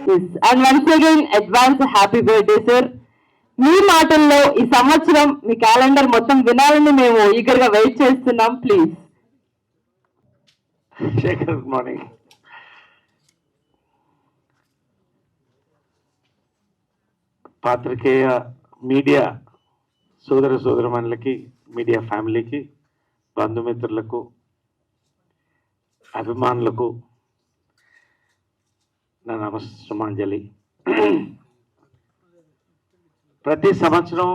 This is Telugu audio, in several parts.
Yes. And once again, advance a happy birthday, sir. మీ మాటల్లో ఈ సంవత్సరం మీ క్యాలెండర్ మొత్తం వినాలని మేము ఈగర్గా వెయిట్ చేస్తున్నాం. ప్లీజ్. Shekhar, good morning. పాత్రికేయ మీడియా సోదర సోదరమణులకి, మీడియా ఫ్యామిలీకి, బంధుమిత్రులకు, అభిమానులకు నా నమస్సుమాంజలి. ప్రతి సంవత్సరం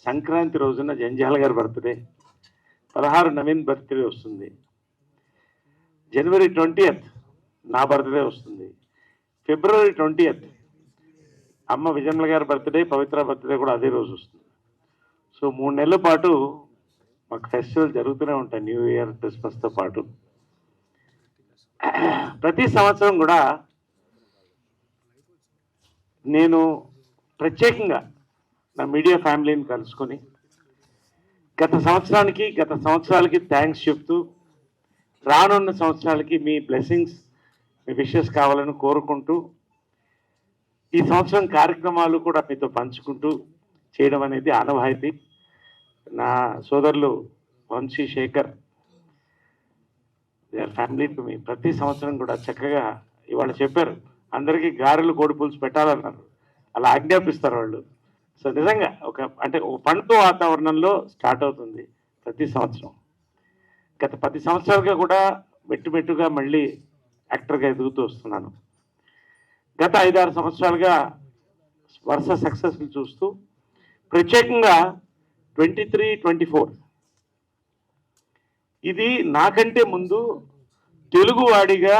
సంక్రాంతి రోజున జంజాల గారి బర్త్డే, 16 నవీన్ బర్త్డే వస్తుంది. జనవరి 20th నా బర్త్డే వస్తుంది. ఫిబ్రవరి 20th అమ్మ విజయమ్మ గారి బర్త్డే, పవిత్ర బర్త్డే కూడా అదే రోజు వస్తుంది. సో 3 నెలల పాటు మాకు ఫెస్టివల్ జరుగుతూనే ఉంటాయి, న్యూ ఇయర్, క్రిస్మస్తో పాటు. ప్రతి సంవత్సరం కూడా నేను ప్రత్యేకంగా నా మీడియా ఫ్యామిలీని కలుసుకొని గత సంవత్సరాలకి థ్యాంక్స్ చెప్తూ, రానున్న సంవత్సరాలకి మీ బ్లెస్సింగ్స్, మీ విషెస్ కావాలని కోరుకుంటూ, ఈ సంవత్సరం కార్యక్రమాలు కూడా మీతో పంచుకుంటూ చేయడం అనేది ఆనవాయితీ. నా సోదరులు Vamsi, Shekhar, family to me ప్రతి సంవత్సరం కూడా చక్కగా ఇవాళ చెప్పారు, అందరికీ గారెలు, కోడి పులుసు పెట్టాలన్నారు. అలా ఆజ్ఞాపిస్తారు వాళ్ళు. సో నిజంగా ఒక పండుగ వాతావరణంలో స్టార్ట్ అవుతుంది ప్రతి సంవత్సరం. గత 10 సంవత్సరాలుగా కూడా మెట్టుగా మళ్ళీ యాక్టర్గా ఎదుగుతూ వస్తున్నాను. గత 5-6 సంవత్సరాలుగా వరుస సక్సెస్లు చూస్తూ, ప్రత్యేకంగా 23-24 ఇది నాకంటే ముందు తెలుగువాడిగా,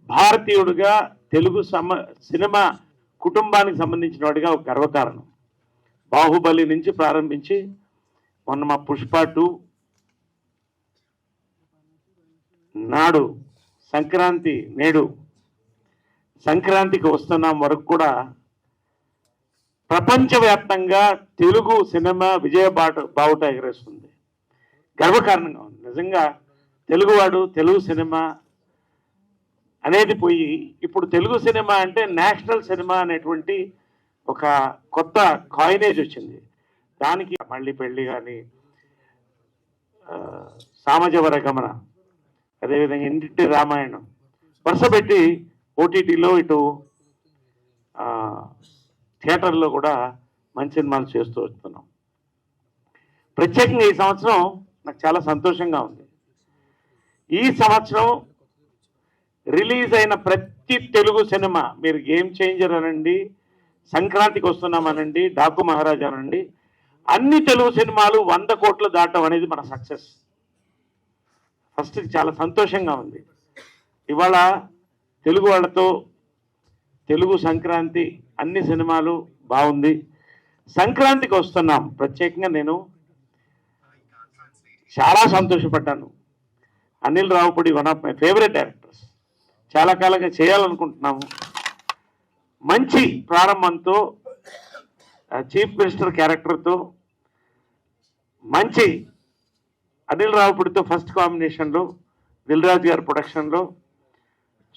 భారతీయుడిగా, తెలుగు సినిమా కుటుంబానికి సంబంధించిన వాడిగా ఒక గర్వకారణం. బాహుబలి నుంచి ప్రారంభించి మొన్న మా పుష్ప 2, నాడు సంక్రాంతి, నేడు సంక్రాంతికి వస్తున్నాం వరకు కూడా ప్రపంచవ్యాప్తంగా తెలుగు సినిమా బావుట ఎగరేస్తుంది. గర్వకారణంగా ఉంది. నిజంగా తెలుగువాడు, తెలుగు సినిమా అనేది పోయి ఇప్పుడు తెలుగు సినిమా అంటే నేషనల్ సినిమా అనేటువంటి ఒక కొత్త కాయినేజ్ వచ్చింది. దానికి మళ్ళీ పెళ్ళి కానీ, సామజవర గమన, అదేవిధంగా ఇంటి రామాయణం వరుసపెట్టి ఓటీటీలో, ఇటు థియేటర్లో కూడా మంచి సినిమాలు చేస్తూ వస్తున్నాం. ప్రత్యేకంగా ఈ సంవత్సరం నాకు చాలా సంతోషంగా ఉంది. ఈ సంవత్సరం రిలీజ్ అయిన ప్రతి తెలుగు సినిమా, మీరు గేమ్ చేంజర్ అనండి, సంక్రాంతికి వస్తున్నామనండి, డాకు మహారాజా అనండి, అన్ని తెలుగు సినిమాలు 100 కోట్లు దాటం అనేది మన సక్సెస్. ఫస్ట్ చాలా సంతోషంగా ఉంది. ఇవాళ తెలుగు వాళ్ళతో తెలుగు సంక్రాంతి అన్ని సినిమాలు బాగుంది. సంక్రాంతికి వస్తున్నాం ప్రత్యేకంగా నేను చాలా సంతోషపడ్డాను. Anil Ravipudi one of my favourite directors, చాలా కాలంగా చేయాలనుకుంటున్నాము. మంచి ప్రారంభంతో, చీఫ్ మినిస్టర్ క్యారెక్టర్తో, మంచి అనిల్ రావుపూడితో ఫస్ట్ కాంబినేషన్లో, దిల్ రాజు గారి ప్రొడక్షన్లో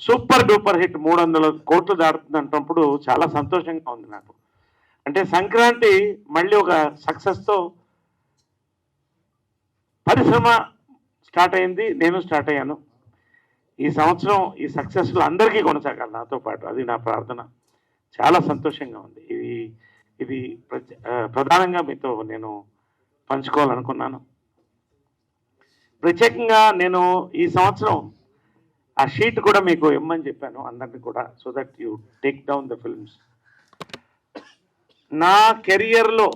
సూపర్ డూపర్ హిట్ 300 కోట్లు దాటుతుంది అంటున్నప్పుడు చాలా సంతోషంగా ఉంది నాకు. అంటే సంక్రాంతి మళ్ళీ ఒక సక్సెస్తో పరిశ్రమ స్టార్ట్ అయింది, నేను స్టార్ట్ అయ్యాను. ఈ సంవత్సరం ఈ సక్సెస్లు అందరికీ కొనసాగాలి నాతో పాటు, అది నా ప్రార్థన. చాలా సంతోషంగా ఉంది. ఇది ప్రధానంగా మీతో నేను పంచుకోవాలనుకున్నాను. ప్రత్యేకంగా నేను ఈ సంవత్సరం ఆ షీట్ కూడా మీకు ఇమ్మని చెప్పాను అందరినీ కూడా, so that you take down the films. నా కెరియర్లో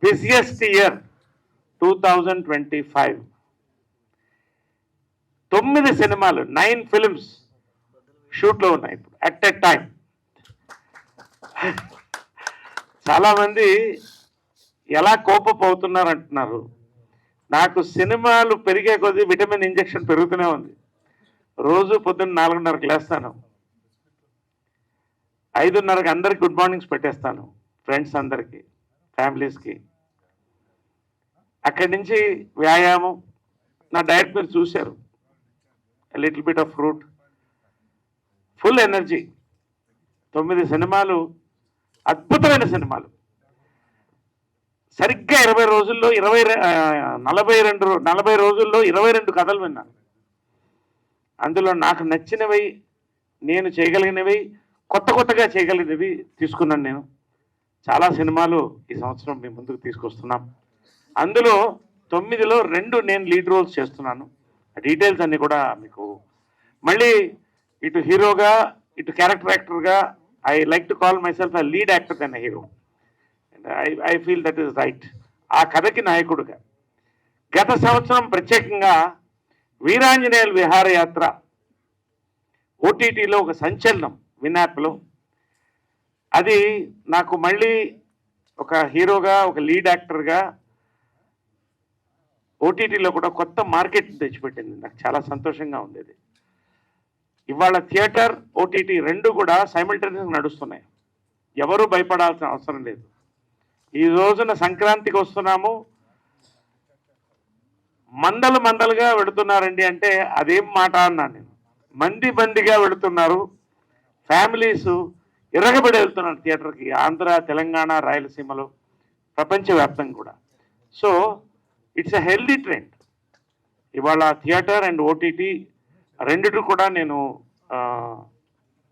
బిజియెస్ట్ ఇయర్ 2025. 9 సినిమాలు, 9 ఫిల్మ్స్ షూట్లో ఉన్నాయి ఇప్పుడు అట్ ఎ టైం. చాలామంది ఎలా కోపం అవుతున్నారు అంటున్నారు. నాకు సినిమాలు పెరిగే కొద్దీ విటమిన్ ఇంజెక్షన్ పెరుగుతూనే ఉంది. రోజు పొద్దున్న 4:30కి లేస్తాను, 5:30కి అందరికి గుడ్ మార్నింగ్స్ పెట్టేస్తాను, ఫ్రెండ్స్ అందరికీ, ఫ్యామిలీస్కి. అక్కడి నుంచి వ్యాయామం, నా డైట్ మీరు చూశారు, little bit of fruit, full energy. 9 సినిమాలు, అద్భుతమైన సినిమాలు. సరిగ్గా 20 రోజుల్లో 40 రోజుల్లో 22 కథలు విన్నాను. అందులో నాకు నచ్చినవి, నేను చేయగలిగినవి, కొత్తగా చేయగలిగినవి తీసుకున్నాను నేను. చాలా సినిమాలు ఈ సంవత్సరం మీ ముందుకు తీసుకొస్తున్నాం. అందులో 9లో 2 నేను లీడ్ రోల్స్ చేస్తున్నాను. డీటెయిల్స్ అన్నీ కూడా మీకు మళ్ళీ ఇటు హీరోగా, ఇటు క్యారెక్టర్ యాక్టర్గా, I like to call myself a lead actor than hero. I feel that is right. ఆ కథకి నాయకుడుగా గత సంవత్సరం ప్రత్యేకంగా వీరాంజనేయుల విహారయాత్ర ఓటీటీలో ఒక సంచలనం, వినాప్లో. అది నాకు మళ్ళీ ఒక హీరోగా, ఒక లీడ్ యాక్టర్గా ఓటీటీలో కూడా కొత్త మార్కెట్ తెచ్చిపెట్టింది. నాకు చాలా సంతోషంగా ఉంది. అది ఇవాళ థియేటర్, ఓటీటీ 2 కూడా సైమల్టేనియస్గా నడుస్తున్నాయి. ఎవరు భయపడాల్సిన అవసరం లేదు. ఈ రోజున సంక్రాంతికి వస్తున్నాము, మందలుగా వెళుతున్నారండి అంటే అదేం మాట అన్నాను నేను. మందిగా వెళుతున్నారు, ఫ్యామిలీస్ ఇరగబడి వెళ్తున్నారు థియేటర్కి. ఆంధ్ర, తెలంగాణ, రాయలసీమలో, ప్రపంచవ్యాప్తంగా కూడా. So it's a healthy trend. ఇవాళ థియేటర్ అండ్ ఓటీటీ రెండిటి కూడా నేను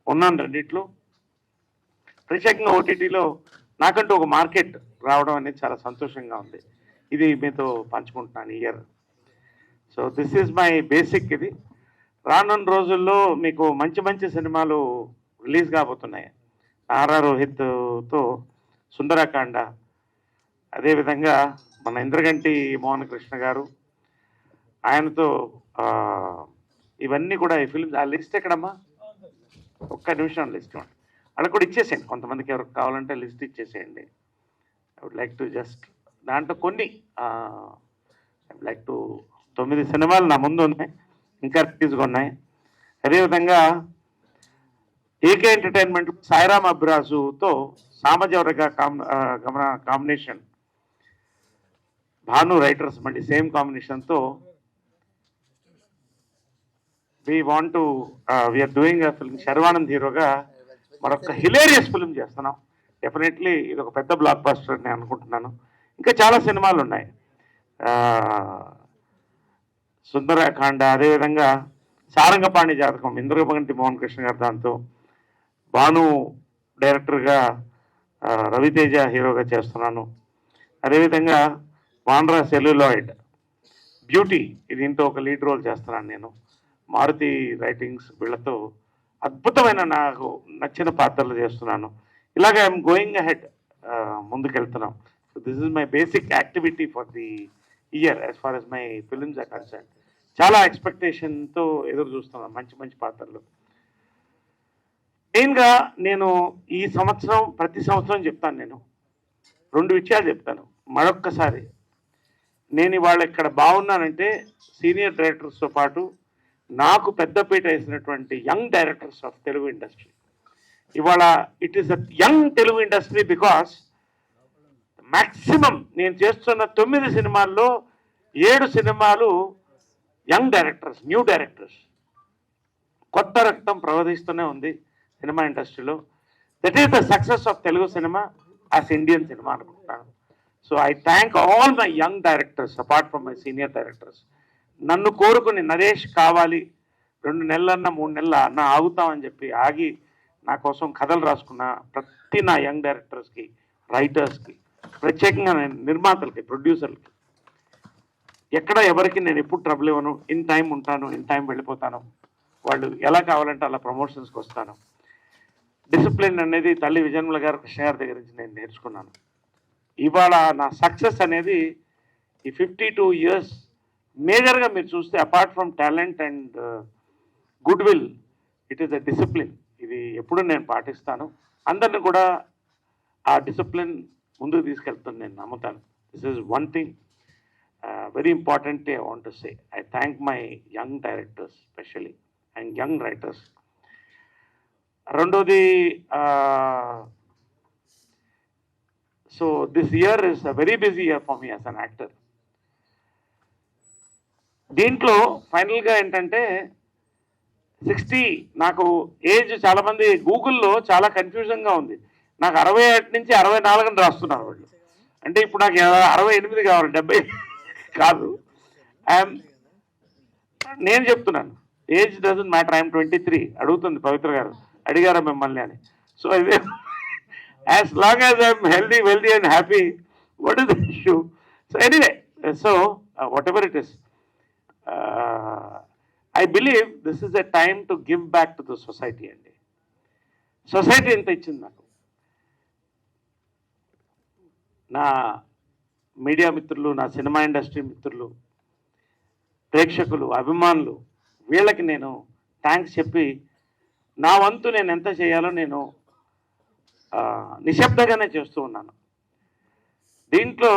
ఉన్నాను. రెండిట్లో ప్రత్యేకంగా ఓటీటీలో నాకంటూ ఒక మార్కెట్ రావడం అనేది చాలా సంతోషంగా ఉంది. ఇది మీతో పంచుకుంటున్నాను ఈ year. So this is my basic. ఇది రానున్న రోజుల్లో మీకు మంచి సినిమాలు రిలీజ్ కాబోతున్నాయి. నారా రోహిత్తో సుందరకాండ, అదేవిధంగా మన ఇంద్రగంటి మోహన్ కృష్ణ గారు, ఆయనతో ఇవన్నీ కూడా ఈ ఫిల్మ్స్. ఆ లిస్ట్ ఎక్కడమ్మా? ఒక్క నిమిషం లిస్ట్ అలా కూడా ఇచ్చేసేయండి. కొంతమందికి ఎవరికి కావాలంటే లిస్ట్ ఇచ్చేసేయండి. I would like to just దాంట్లో కొన్ని ఐ వుడ్ లైక్ టు 9 సినిమాలు నా ముందు ఉన్నాయి, ఇంకా రిలీజ్గా ఉన్నాయి. అదేవిధంగా ఏకే ఎంటర్టైన్మెంట్ సాయిరామ్ అబ్రాజుతో సామజవర్గ కాంబినేషన్, భాను రైటర్స్ మళ్ళీ సేమ్ కాంబినేషన్తో we're doing a film. Sharwanand హీరోగా మరొక హిలేరియస్ ఫిల్మ్ చేస్తున్నాం. డెఫినెట్లీ ఇది ఒక పెద్ద బ్లాక్ బస్టర్ నేను అనుకుంటున్నాను. ఇంకా చాలా సినిమాలు ఉన్నాయి. సుందరకాండ, అదేవిధంగా సారంగపాణి జాతకం, ఇంద్రగంటి మోహన్ కృష్ణ గారు, దాంతో భాను డైరెక్టర్గా, రవితేజ హీరోగా చేస్తున్నాను. అదేవిధంగా వాండ్రా సెల్యులాయిడ్, బ్యూటీ, దీంతో ఒక లీడ్ రోల్ చేస్తున్నాను నేను. మారుతి రైటింగ్స్ వీళ్ళతో అద్భుతమైన నాకు నచ్చిన పాత్రలు చేస్తున్నాను. ఇలాగ ఐఎమ్ గోయింగ్ అహెడ్, ముందుకెళ్తున్నాం. So this is my basic activity for the year as far as my films are concern. చాలా ఎక్స్పెక్టేషన్తో ఎదురు చూస్తున్నాను మంచి పాత్రలు. మెయిన్గా నేను ఈ సంవత్సరం, ప్రతి సంవత్సరం చెప్తాను, నేను 2 విషయాలు చెప్తాను. మరొక్కసారి నేను ఇవాళ ఇక్కడ బాగున్నానంటే సీనియర్ డైరెక్టర్స్తో పాటు నాకు పెద్దపీట వేసినటువంటి young directors of Telugu industry. ఇవాళ it is a young Telugu industry because maximum నేను చేస్తున్న 9 సినిమాల్లో 7 సినిమాలు యంగ్ డైరెక్టర్స్, న్యూ డైరెక్టర్స్. కొత్త రక్తం ప్రవహిస్తూనే ఉంది సినిమా ఇండస్ట్రీలో. That is the success of Telugu cinema as Indian cinema అనుకుంటున్నాను. So I thank all my young directors apart from my senior directors. నన్ను కోరుకుని నరేష్ కావాలి, 2 నెలలన్నా 3 నెలల అన్న ఆగుతామని చెప్పి ఆగి నా కోసం కథలు రాసుకున్న ప్రతి నా యంగ్ డైరెక్టర్స్కి, రైటర్స్కి, ప్రత్యేకంగా నిర్మాతలకి, ప్రొడ్యూసర్లకి, ఎక్కడ ఎవరికి నేను ఎప్పుడు ట్రబుల్ ఇవ్వను. ఇన్ టైం ఉంటాను, ఇన్ టైం వెళ్ళిపోతాను. వాళ్ళు ఎలా కావాలంటే అలా ప్రమోషన్స్కి వస్తాను. డిసిప్లిన్ అనేది తల్లి విజయన్మల గారు, కృష్ణ గారి దగ్గర నుంచి నేను నేర్చుకున్నాను. ఇవాళ నా సక్సెస్ అనేది ఈ 52 years మేజర్గా మీరు చూస్తే apart from talent and good will, it is a discipline. ఇది ఎప్పుడు నేను పాటిస్తాను. అందరిని కూడా ఆ డిసిప్లిన్ ముందుకు తీసుకెళ్తాను నేను నమ్ముతాను. This is one thing very important I want to say. I thank my young directors specially and young writers. రెండోది, so this year is a very busy year for me as an actor. దీంట్లో ఫైనల్గా ఏంటంటే 60 నాకు ఏజ్ చాలా మంది గూగుల్లో చాలా కన్ఫ్యూజన్గా ఉంది. నాకు 61 నుంచి 64 అని రాస్తున్నారు వాళ్ళు. అంటే ఇప్పుడు నాకు 68 కావాలి, 70 కాదు. నేను చెప్తున్నాను ఏజ్ డజంట్ మ్యాటర్. ఐఎమ్ 23. అడుగుతుంది పవిత్ర గారు, అడిగారా మిమ్మల్ని అని. సో ఇదే as long as I'm healthy wealthy and happy, what is the issue? So anyway, so what ever it is, I believe this is a time to give back to the society అండి. సొసైటీ ఎంత ఇచ్చింది నాకు. నా మీడియా మిత్రులు, నా సినిమా ఇండస్ట్రీ మిత్రులు, ప్రేక్షకులు, అభిమానులు, వీళ్ళకి నేను థ్యాంక్స్ చెప్పి నా వంతు నేను ఎంత చేయాలో నేను నిశ్శబ్దంగానే చేస్తూ ఉన్నాను. దీంట్లో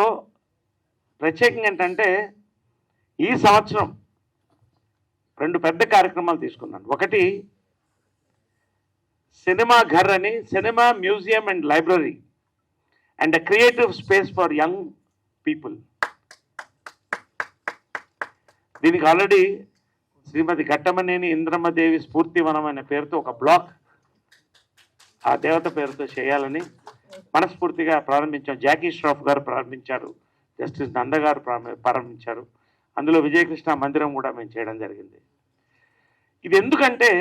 ప్రత్యేకంగా ఏంటంటే ఈ సంవత్సరం 2 పెద్ద కార్యక్రమాలు తీసుకున్నాను. ఒకటి సినిమా ఘర్ అని, cinema museum and library and a creative space for young people. దీనికి ఆల్రెడీ శ్రీమతి ఘట్టమనేని ఇంద్రమ్మదేవి స్ఫూర్తివనం అనే పేరుతో ఒక బ్లాక్ ఆ దేవత పేరుతో చేయాలని మనస్ఫూర్తిగా ప్రారంభించాం. జాకీ ష్రాఫ్ గారు ప్రారంభించారు, జస్టిస్ నంద గారు ప్రారంభించారు. అందులో విజయకృష్ణ మందిరం కూడా మేము చేయడం జరిగింది. ఇది ఎందుకంటే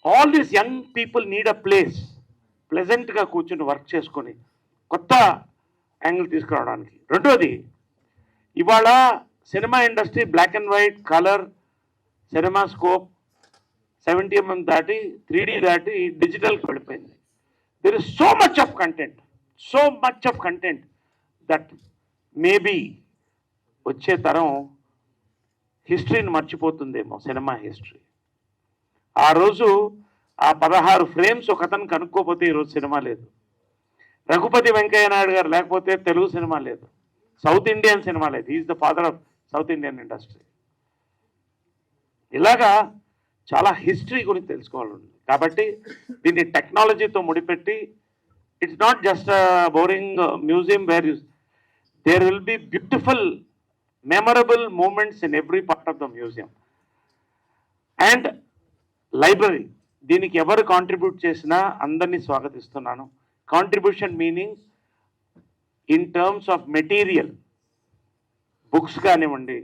all these young people need a place, ప్లెజెంట్గా కూర్చుని వర్క్ చేసుకొని కొత్త యాంగిల్ తీసుకురావడానికి. రెండోది, ఇవాళ cinema industry black and white, colour, cinema scope 70mm దాటి 3D దాటి డిజిటల్కి వెళ్ళిపోయింది. There is so much of content that maybe వచ్చే తరం హిస్టరీని మర్చిపోతుందేమో, సినిమా హిస్టరీ. ఆ రోజు ఆ 16 ఫ్రేమ్స్ ఒక అతను కనుక్కోపోతే ఈరోజు సినిమా లేదు. రఘుపతి వెంకయ్య నాయుడు గారు లేకపోతే తెలుగు సినిమా లేదు, సౌత్ ఇండియన్ సినిమా లేదు. Is the father of south Indian industry. ఇలాగా చాలా హిస్టరీ గురించి తెలుసుకోవాలి. కాబట్టి దీన్ని టెక్నాలజీతో ముడిపెట్టి, it's not just boring museum where there will be beautiful memorable moments in every part of the museum. And library, దీనికి ఎవరు కాంట్రిబ్యూట్ చేసినా అందరినీ స్వాగతిస్తున్నాను. Contribution meaning in terms of material, books కానివ్వండి,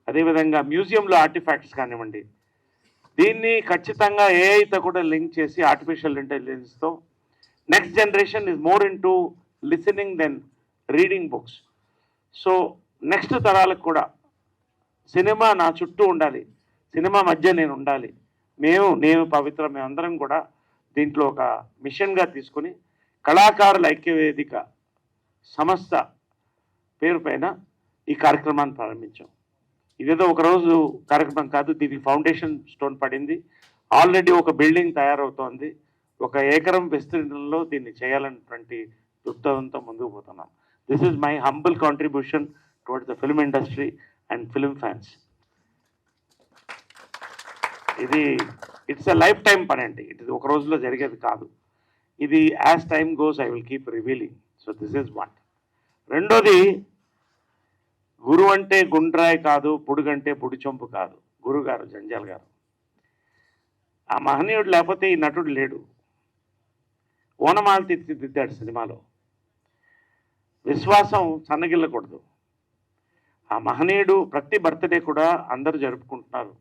అదేవిధంగా మ్యూజియంలో ఆర్టిఫాక్ట్స్ కానివ్వండి. దీన్ని ఖచ్చితంగా ఏఐతో కూడా లింక్ చేసి ఆర్టిఫిషియల్ ఇంటెలిజెన్స్తో next generation is more into listening than reading books. So next తరాలకు కూడా సినిమా నా చుట్టూ ఉండాలి, సినిమా మధ్య నేను ఉండాలి. నేను పవిత్ర మేమందరం కూడా దీంట్లో ఒక మిషన్గా తీసుకొని కళాకారుల ఐక్యవేదిక సంస్థ పేరు పైన ఈ కార్యక్రమాన్ని ప్రారంభించాం. ఇదేదో ఒకరోజు కార్యక్రమం కాదు, దీనికి ఫౌండేషన్ స్టోన్ పడింది. ఆల్రెడీ ఒక బిల్డింగ్ తయారవుతోంది. 1 ఎకరం విస్తీర్ణంలో దీన్ని చేయాలన్నటువంటి దృక్పథంతో ముందుకు పోతున్నాం. This is my humble contribution towards the film industry and film fans. ఇది ఇట్స్ ఎ లైఫ్ టైం పని అండి. ఇది ఒక రోజులో జరిగేది కాదు. ఇది as time goes I will keep revealing. So this is one. రెండోది, గురు అంటే గుండ్రాయి కాదు, పుడుగంటే పుడిచొంపు కాదు. గురుగారు జంజాల్ గారు, ఆ మహనీయుడు లేకపోతే ఈ నటుడు లేడు. ఓనమాలు తీర్చిదిద్దాడు సినిమాలో. విశ్వాసం సన్నగిల్లకూడదు. ఆ మహనీయుడు ప్రతి బర్త్డే కూడా అందరూ జరుపుకుంటున్నారు.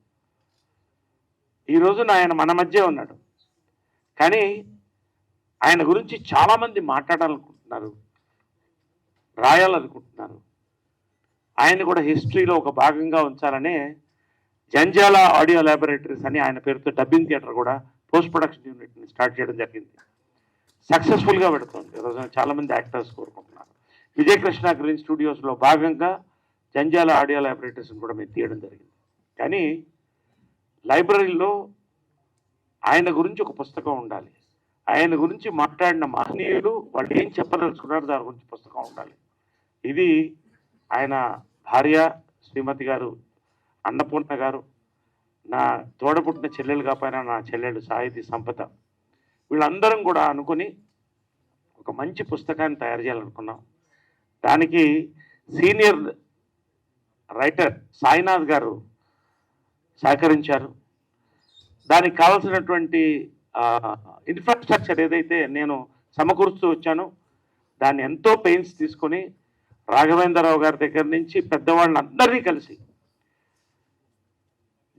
ఈ రోజున ఆయన మన మధ్య ఉన్నాడు. కానీ ఆయన గురించి చాలామంది మాట్లాడాలనుకుంటున్నారు, రాయాలనుకుంటున్నారు. ఆయన కూడా హిస్టరీలో ఒక భాగంగా ఉంచాలనే జంజాల ఆడియో ల్యాబొరేటరీస్ అని ఆయన పేరుతో డబ్బింగ్ థియేటర్ కూడా పోస్ట్ ప్రొడక్షన్ యూనిట్ని స్టార్ట్ చేయడం జరిగింది. సక్సెస్ఫుల్గా పెడుతుంది. ఈరోజు చాలామంది యాక్టర్స్ కోరుకుంటున్నారు. విజయకృష్ణ గ్రీన్ స్టూడియోస్లో భాగంగా జంజాల ఆడియో ల్యాబొరేటరీస్ని కూడా మేము తీయడం జరిగింది. కానీ లైబ్రరీలో ఆయన గురించి ఒక పుస్తకం ఉండాలి. ఆయన గురించి మాట్లాడిన మహనీయులు వాళ్ళు ఏం చెప్పదలుచుకున్నారు దాని గురించి పుస్తకం ఉండాలి. ఇది ఆయన భార్య శ్రీమతి గారు అన్నపూర్ణ గారు, నా తోడపుట్టిన చెల్లెలు కాకపోయినా నా చెల్లెలు సాహితీ సంపద, వీళ్ళందరం కూడా అనుకుని ఒక మంచి పుస్తకాన్ని తయారు చేయాలనుకున్నాం. దానికి సీనియర్ రైటర్ సాయినాథ్ గారు సహకరించారు. దానికి కావాల్సినటువంటి ఇన్ఫ్రాస్ట్రక్చర్ ఏదైతే నేను సమకూరుస్తూ వచ్చానో దాన్ని ఎంతో పెయిన్స్ తీసుకొని రాఘవేంద్రరావు గారి దగ్గర నుంచి పెద్దవాళ్ళందరినీ కలిసి,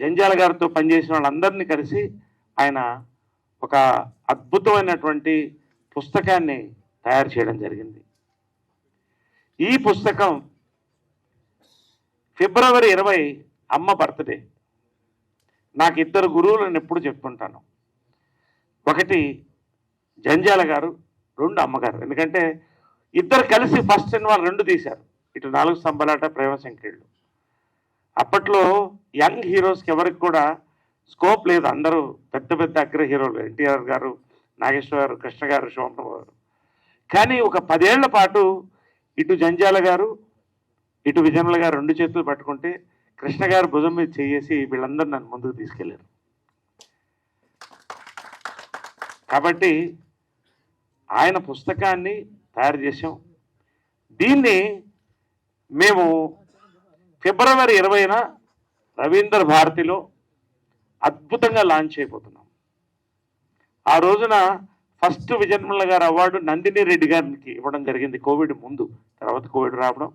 జంజాల గారితో పనిచేసిన వాళ్ళందరినీ కలిసి ఆయన ఒక అద్భుతమైనటువంటి పుస్తకాన్ని తయారు చేయడం జరిగింది. ఈ పుస్తకం ఫిబ్రవరి 20 అమ్మ బర్త్డే. నాకు 2 గురువులను ఎప్పుడు చెప్పుకుంటాను. ఒకటి జంజాల గారు, 2 అమ్మగారు. ఎందుకంటే ఇద్దరు కలిసి ఫస్ట్ సినిమా 2 తీశారు. ఇటు 4 స్తంభాలాట, ప్రేమ సంఖ్యలు. అప్పట్లో యంగ్ హీరోస్కి ఎవరికి కూడా స్కోప్ లేదు. అందరూ పెద్ద పెద్ద అగ్ర హీరోలు, ఎన్టీఆర్ గారు, నాగేశ్వర గారు, కృష్ణ గారు, శోభన్ గారు. కానీ ఒక 10 ఏళ్ల పాటు ఇటు జంజాల గారు, ఇటు విజయనగర గారు 2 చేతులు పట్టుకుంటే కృష్ణ గారు భుజం మీద చేసి వీళ్ళందరూ నన్ను ముందుకు తీసుకెళ్లారు. కాబట్టి ఆయన పుస్తకాన్ని తయారు చేసాం. దీన్ని మేము ఫిబ్రవరి 20న రవీంద్ర భారతిలో అద్భుతంగా లాంచ్ అయిపోతున్నాం. ఆ రోజున ఫస్ట్ విజయన్మల్ల గారు అవార్డు నందిని రెడ్డి గారికి ఇవ్వడం జరిగింది, కోవిడ్ ముందు. తర్వాత కోవిడ్ రావడం,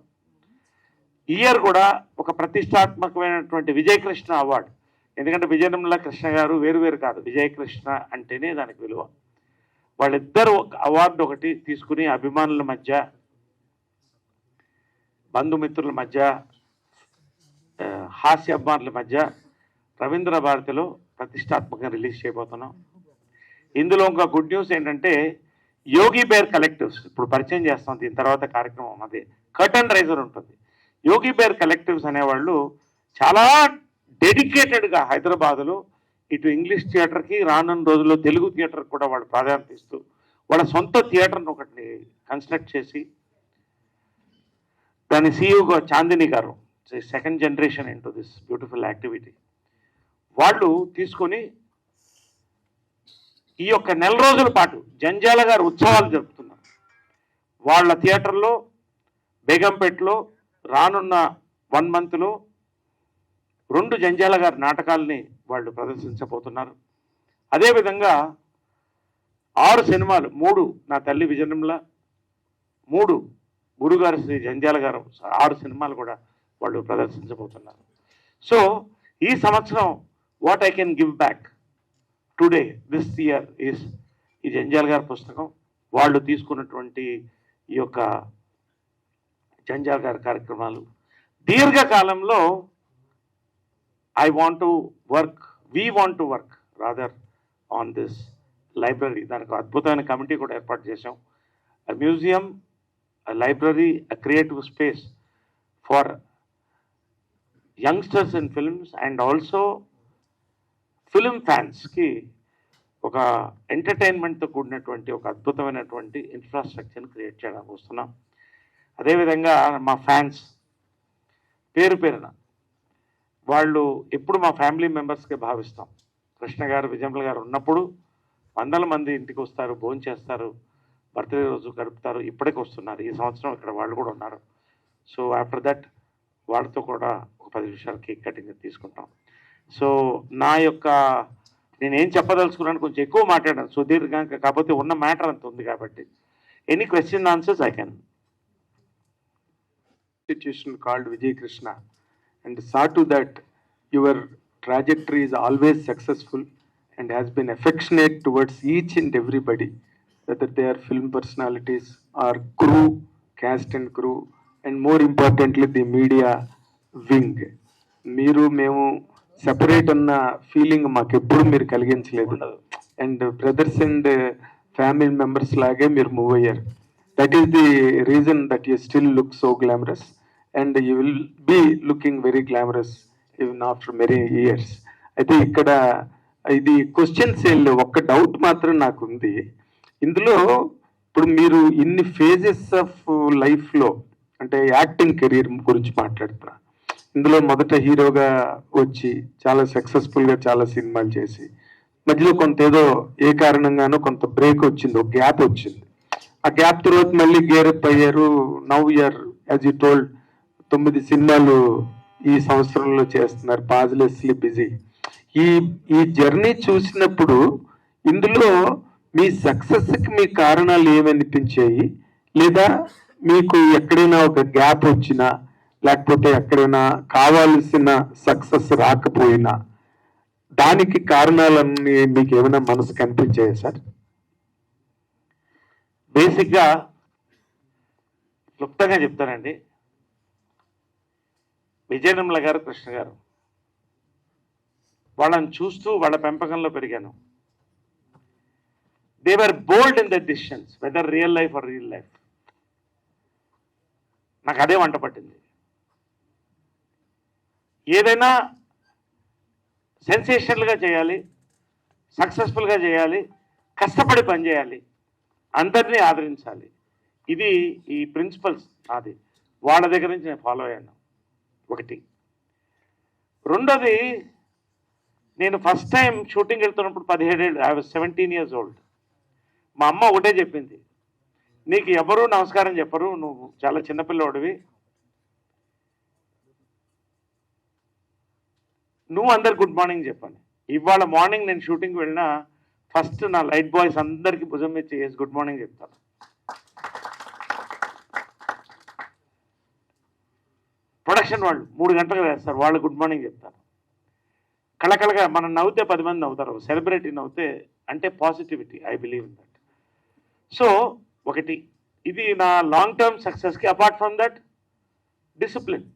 ఇయర్ కూడా ఒక ప్రతిష్టాత్మకమైనటువంటి విజయకృష్ణ అవార్డు. ఎందుకంటే విజయనిర్మల కృష్ణ గారు వేరు కాదు, విజయకృష్ణ అంటేనే దానికి విలువ. వాళ్ళిద్దరు అవార్డు ఒకటి తీసుకుని అభిమానుల మధ్య, బంధుమిత్రుల మధ్య, హాస్య అభిమానుల మధ్య రవీంద్ర భారతిలో ప్రతిష్టాత్మకంగా రిలీజ్ చేయబోతున్నాం. ఇందులో ఇంకా గుడ్ న్యూస్ ఏంటంటే యోగి బేర్ కలెక్టివ్స్ ఇప్పుడు పరిచయం చేస్తాం. దీని తర్వాత కార్యక్రమం అదే కర్టన్ రైజర్ ఉంటుంది. యోగి బేర్ కలెక్టివ్స్ అనేవాళ్ళు చాలా డెడికేటెడ్గా హైదరాబాదులో ఇటు ఇంగ్లీష్ థియేటర్కి, రానున్న రోజుల్లో తెలుగు థియేటర్కి కూడా వాళ్ళు ప్రాధాన్యత ఇస్తూ వాళ్ళ సొంత థియేటర్ని ఒకటి కన్స్ట్రక్ట్ చేసి, దాని సీఈఓ చాందిని గారు, second generation into this beautiful activity, వాళ్ళు తీసుకొని ఈ యొక్క 4 రోజుల పాటు జంజాల గారు ఉత్సవాలు జరుపుతున్నారు. వాళ్ళ థియేటర్లో బేగంపేటలో రానున్న 1 మంత్లో 2 జంజాల గారి నాటకాలని వాళ్ళు ప్రదర్శించబోతున్నారు. అదేవిధంగా 6 సినిమాలు, 3 నా తల్లి విజయనిర్మల, 3 గురుగారు శ్రీ జంజాల గారు, 6 సినిమాలు కూడా వాళ్ళు ప్రదర్శించబోతున్నారు. సో ఈ సంవత్సరం what I can give back today this year is ఈ జంజాల గారి పుస్తకం, వాళ్ళు తీసుకున్నటువంటి ఈ యొక్క జంజాల గారి కార్యక్రమాలు. దీర్ఘకాలంలో I want to work, we want to work rather on this library. దానికి అద్భుతమైన కమిటీ కూడా ఏర్పాటు చేశాం. A museum, a library, a creative space for youngsters in films and also film fansకి ఒక ఎంటర్టైన్మెంట్తో కూడినటువంటి ఒక అద్భుతమైనటువంటి ఇన్ఫ్రాస్ట్రక్చర్ని క్రియేట్ చేయడానికి వస్తున్నాం. అదేవిధంగా మా ఫ్యాన్స్ పేరున వాళ్ళు ఎప్పుడు మా ఫ్యామిలీ మెంబర్స్కే భావిస్తాం. కృష్ణ గారు, విజయనిర్మల గారు ఉన్నప్పుడు 100 మంది ఇంటికి వస్తారు, భోజనం చేస్తారు, బర్త్డే రోజు గడుపుతారు. ఇప్పటికి వస్తున్నారు. ఈ సంవత్సరం ఇక్కడ వాళ్ళు కూడా ఉన్నారు. సో ఆఫ్టర్ దట్ వాళ్ళతో కూడా ఒక 10 నిమిషాలు కేక్ కటింగ్ తీసుకుంటాం. సో నా యొక్క నేనేం చెప్పదలుచుకున్నాను, కొంచెం ఎక్కువ మాట్లాడాను సుదీర్ఘంగా, కాకపోతే ఉన్న మ్యాటర్ అంత ఉంది కాబట్టి any question answers I can. Institution called Vijay Krishna, and saw to that your trajectory is always successful and has been affectionate towards each and everybody, whether they are film personalities or crew, cast and crew, and more importantly the media wing. మీరు మేము సెపరేట్ అన్న ఫీలింగ్ మాకు ఎప్పుడు మీరు కలిగించలేదు. And brothers and family members లాగే మీరు మూవ్ అయ్యారు. That is the reason that you still look so glamorous and you will be looking very glamorous even after many years. అయితే ఇక్కడ ఇది క్వశ్చన్స్ ఒక్క డౌట్ మాత్రం నాకు ఉంది. ఇందులో ఇప్పుడు మీరు ఇన్ని ఫేజెస్ ఆఫ్ లైఫ్లో, అంటే యాక్టింగ్ కెరీర్ గురించి మాట్లాడుతున్నా, ఇందులో మొదట హీరోగా వచ్చి చాలా సక్సెస్ఫుల్గా చాలా సినిమాలు చేసి మధ్యలో కొంత ఏదో ఏ కారణంగానో కొంత బ్రేక్ వచ్చింది, ఒక గ్యాప్ వచ్చింది. ఆ గ్యాప్ తర్వాత మళ్ళీ గేరప్ అయ్యారు. Now you are as you told 9 సినిమాలు ఈ సంవత్సరంలో చేస్తున్నారు, పాజిలెస్లీ బిజీ. ఈ ఈ జర్నీ చూసినప్పుడు ఇందులో మీ సక్సెస్కి మీ కారణాలు ఏమనిపించాయి, లేదా మీకు ఎక్కడైనా ఒక గ్యాప్ వచ్చినా, లేకపోతే ఎక్కడైనా కావాల్సిన సక్సెస్ రాకపోయినా దానికి కారణాలన్నీ మీకు ఏమైనా మనసు కనిపించాయా సార్? బేసిక్గా క్లుప్తంగా చెప్తానండి. విజయ నిర్మల గారు, కృష్ణ గారు, వాళ్ళని చూస్తూ వాళ్ళ పెంపకంలో పెరిగాను. They were bold in the decisions, whether real life or real life. నాకు అదే వంట పట్టింది. ఏదైనా సెన్సేషనల్గా చేయాలి, సక్సెస్ఫుల్గా చేయాలి, కష్టపడి పనిచేయాలి, అందరినీ ఆదరించాలి. ఇది ఈ ప్రిన్సిపల్స్ నాది. వాళ్ళ దగ్గర నుంచి నేను ఫాలో అయ్యాను. ఒకటి. రెండోది, నేను ఫస్ట్ టైం షూటింగ్ వెళ్తున్నప్పుడు 17 ఏళ్ళు, ఐ వాజ్ 17 years old. మా అమ్మ ఒకటే చెప్పింది, నీకు ఎవరు నమస్కారం చెప్పరు, నువ్వు చాలా చిన్నపిల్లవాడివి, నువ్వు అందరు గుడ్ మార్నింగ్ చెప్పాను. ఇవాళ మార్నింగ్ నేను షూటింగ్కి వెళ్ళినా ఫస్ట్ నా లైట్ బాయ్స్ అందరికీ భుజం మీద చేసి గుడ్ మార్నింగ్ చెప్తాను. ప్రొడక్షన్ వాళ్ళు 3 గంటలకు వేస్తారు, వాళ్ళు గుడ్ మార్నింగ్ చెప్తారు. కళకళగా మనం నవ్వుతే 10 మంది నవ్వుతారు, సెలబ్రిటీ నవ్వుతే అంటే positivity. I believe in that. So ఒకటి, ఇది నా లాంగ్ టర్మ్ సక్సెస్కి. అపార్ట్ ఫ్రమ్ దట్, డిసిప్లిన్,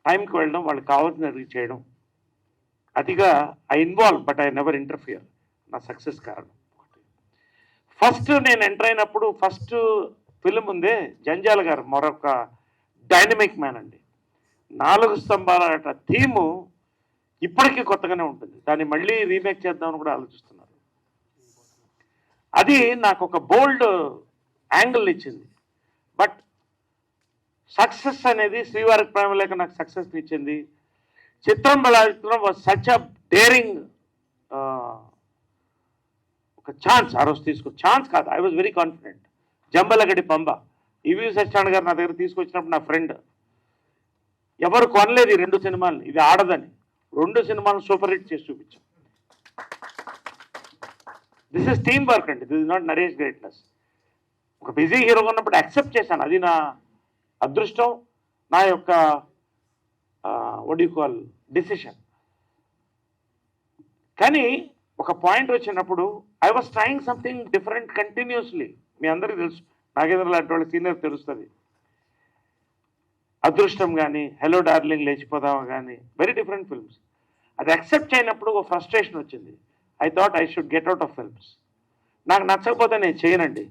టైంకి వెళ్ళడం, వాళ్ళకి కావాల్సిన రీచ్ చేయడం. అతిగా I involve but I never interfere. నా సక్సెస్ కారణం. ఫస్ట్ నేను ఎంటర్ అయినప్పుడు ఫస్ట్ ఫిలిం ఉందే, జంజాల గారు మరొక డైనమిక్ మ్యాన్ అండి. 4 స్తంభాల థీము ఇప్పటికీ కొత్తగానే ఉంటుంది. దాన్ని మళ్ళీ రీమేక్ చేద్దామని కూడా ఆలోచిస్తున్నారు. అది నాకు ఒక బోల్డ్ యాంగిల్ ఇచ్చింది. బట్ సక్సెస్ అనేది శ్రీవారికి ప్రేమలేక నాకు సక్సెస్ ఇచ్చింది. చిత్రం బలాత్రం వాజ్ సచ్ అ డేరింగ్, ఒక ఛాన్స్ ఆ రోజు ఛాన్స్ కాదు, I was very confident. జంబలగడి Pamba, ఈవి సత్యనారాయణ గారు నా దగ్గర తీసుకొచ్చినప్పుడు నా ఫ్రెండ్, ఎవరు కొనలేదు ఈ 2 సినిమాలు, ఇది ఆడదని 2 సినిమాలు సూపర్ హిట్ చేసి చూపించాం. దిస్ ఇస్ టీమ్ వర్క్ అండి, this is not Naresh greatness. ఒక బిజీ హీరోగా ఉన్నప్పుడు యాక్సెప్ట్ చేశాను, అది నా అదృష్టం, నా యొక్క వాట్ యు కాల్ డిసిషన్. కానీ ఒక పాయింట్ వచ్చినప్పుడు I was trying something different continuously. మీ అందరికీ తెలుసు, నాగేంద్ర లాంటి వాళ్ళ సీనియర్ తెలుస్తుంది. అదృష్టం కానీ, హలో డార్లింగ్, లేచిపోదామా కానీ, వెరీ డిఫరెంట్ ఫిల్మ్స్. అది యాక్సెప్ట్ చేయనప్పుడు ఒక ఫ్రస్ట్రేషన్ వచ్చింది. I thought I should get out of films. నాకు నచ్చకపోతే నేను చేయనండి.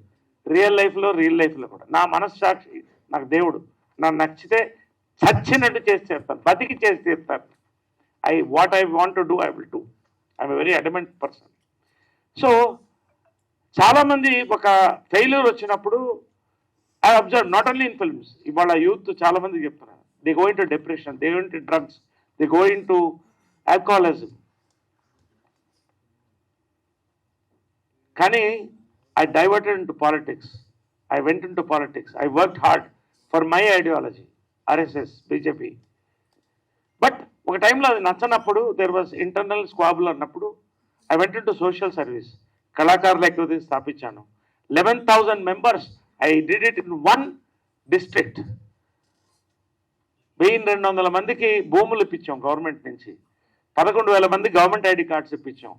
రియల్ లైఫ్లో కూడా నా మనస్సాక్షి నాకు దేవుడు, నాకు నచ్చితే చచ్చినట్టు చేసి చేస్తాను, బతికి చేసి తీస్తాను. What I want to do I will do. I'm a very adamant person. So చాలామంది ఒక ఫెయిల్యూర్ వచ్చినప్పుడు I observe, not only in films, ఇవాళ యూత్ చాలామంది చెప్తున్నారు, they go in to depression, they go in to drugs, they go in to alcoholism. కానీ I diverted into politics. I went into politics. I worked hard for my ideology, RSS, BJP. But ఒక టైంలో అది నచ్చనప్పుడు, there was internal squabble అన్నప్పుడు I went into social service. కళాకారుల ఎక్కువ స్థాపించాను. 11,000 members. I did it in one district. 1,200 మందికి భూములు ఇప్పించాం గవర్నమెంట్ నుంచి. 11,000 మంది గవర్నమెంట్ ఐడి కార్డ్స్ ఇప్పించాం.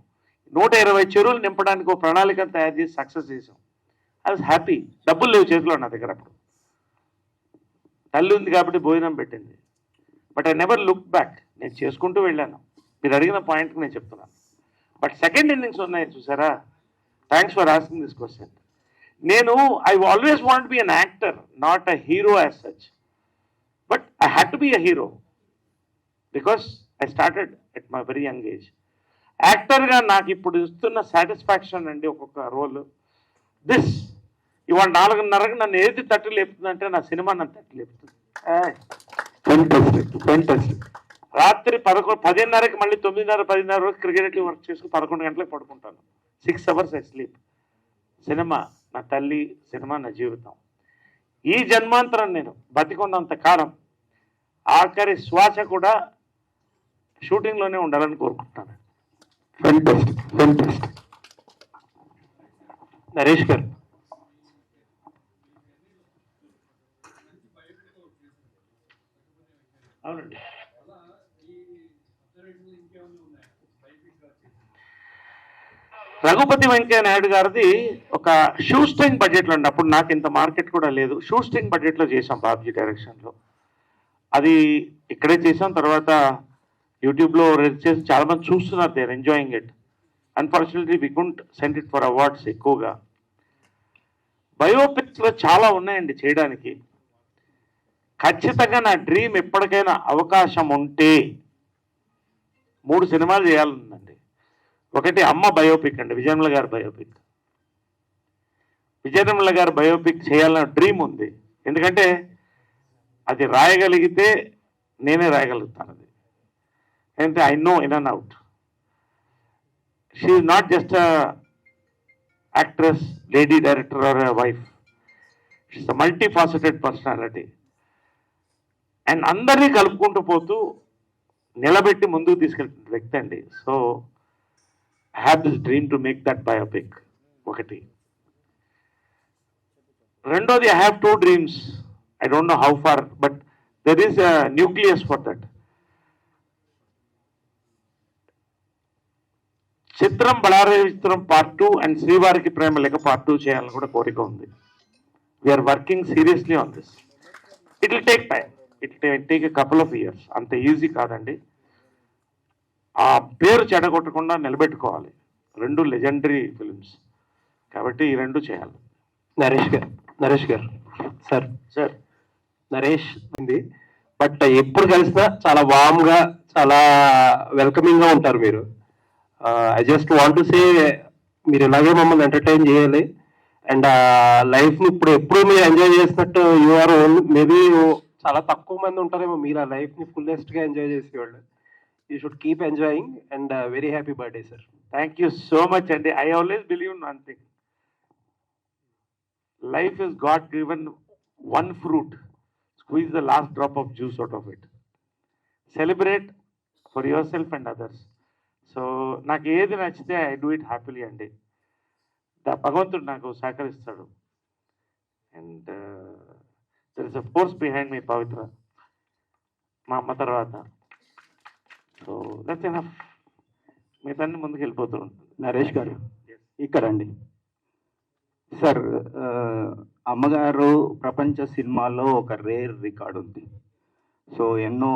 120 చెరువులు నింపడానికి ఒక ప్రణాళికను తయారు చేసి సక్సెస్ చేసాం. I was happy. డబ్బులు లేవు చేతిలో నా దగ్గర అప్పుడు. తల్లి ఉంది కాబట్టి భోజనం పెట్టింది. But I never look back. నేను చేసుకుంటూ వెళ్ళాను. మీరు అడిగిన పాయింట్కి నేను చెప్తున్నాను. బట్ సెకండ్ ఇన్నింగ్స్ ఉన్నాయి చూసారా. Thanks for asking this question. నేను I always want be an actor, not a hero as such. But I had to be a hero because I started at my very young age. యాక్టర్గా నాకు ఇప్పుడు ఇస్తున్న సాటిస్ఫాక్షన్ అండి ఒక్కొక్క రోల్ దిస్. ఇవాళ 4:30కి నన్ను ఏది తట్టు లేపుతుందంటే నా సినిమా నన్ను తట్టు లేపుతుంది. రాత్రి 10:30కి మళ్ళీ 9:30, 10:30 వరకు క్రికెట్ వర్క్ చేసుకుని 11 గంటలకు పడుకుంటాను. 6 hours ఐ స్లీప్. సినిమా నా తల్లి, సినిమా నా జీవితం. ఈ జన్మాంతరం నేను బతికున్నంత కాలం ఆఖరి శ్వాస కూడా షూటింగ్లోనే ఉండాలని కోరుకుంటున్నాను. Fantastic, fantastic. నరేష్ గారు, అవునండి. రఘుపతి వెంకయ్య నాయుడు గారిది ఒక షూ స్ట్రింగ్ బడ్జెట్లో అండి. అప్పుడు నాకు ఇంత మార్కెట్ కూడా లేదు. షూ స్ట్రింగ్ బడ్జెట్లో చేసాం బాబ్జీ డైరెక్షన్లో. అది ఇక్కడే చేసాం. తర్వాత యూట్యూబ్లో రిలీజ్ చేసి చాలామంది చూస్తున్నారు. They are enjoying it. Unfortunately we couldn't send it for awards ఎక్కువగా. బయోపిక్స్లో చాలా ఉన్నాయండి చేయడానికి. ఖచ్చితంగా నా డ్రీమ్ ఎప్పటికైనా అవకాశం ఉంటే 3 సినిమాలు చేయాలనుందండి. ఒకటి అమ్మ బయోపిక్ అండి, విజయనిర్మల గారి బయోపిక్. విజయనిర్మల గారి బయోపిక్ చేయాలన్న డ్రీమ్ ఉంది. ఎందుకంటే అది రాయగలిగితే నేనే రాయగలుగుతాను. అది అంటే I know in and out. She is not just a actress, lady director or a wife. She is a multi faceted personality. And అందరినీ కలుపుకుంటూ పోతూ నిలబెట్టి ముందుకు తీసుకెళ్తున్న వ్యక్తి అండి. So I have this dream to make that biopic. ఒకటి. రెండోది, I have 2 dreams. I don't know how far, but there is a nucleus for that. Chitram Bhalare చిత్రం పార్ట్ 2 అండ్ శ్రీవారికి ప్రేమ లేఖ పార్ట్ 2 చేయాలని కూడా కోరిక ఉంది. We are working seriously on this. It will take time. It take a couple of years. అంత ఈజీ కాదండి. ఆ పేరు చెడగొట్టకుండా నిలబెట్టుకోవాలి. 2 లెజెండరీ ఫిల్మ్స్ కాబట్టి ఈ 2 చేయాలి. నరేష్ గారు సార్, సార్ నరేష్ ఉంది, బట్ ఎప్పుడు కలిసినా చాలా వామ్గా, చాలా వెల్కమింగ్ గా ఉంటారు మీరు. ఐ జస్ట్ వాంట్ టు సే, మీరు ఇలాగే మమ్మల్ని ఎంటర్టైన్ చేయాలి. అండ్ లైఫ్ ని ఎప్పుడు మీరు ఎంజాయ్ చేసినట్టు యు ఆర్ ఓన్. మేబీ చాలా తక్కువ మంది ఉంటారేమో మీరు ఆ లైఫ్ ని ఫుల్లెస్ట్ గా ఎంజాయ్ చేసేవాళ్ళు. You should keep enjoying and very happy birthday sir. Thank you so much అండి. I always believe in one thing. Life is God given one fruit. Squeeze the last drop of juice out of it. Celebrate for yourself and others. So నాకు ఏది నచ్చితే ఐ డూ ఇట్ హ్యాపీలీ అండి. భగవంతుడు నాకు సహకరిస్తాడు. And there is a force behind me, Pavitra, మా అమ్మ తర్వాత. So that's enough. మీ తన్ని ముందుకు వెళ్ళిపోతూ ఉంటుంది. నరేష్ గారు ఇక్కడండి సార్. అమ్మగారు ప్రపంచ సినిమాల్లో ఒక రేర్ రికార్డు ఉంది. సో ఎన్నో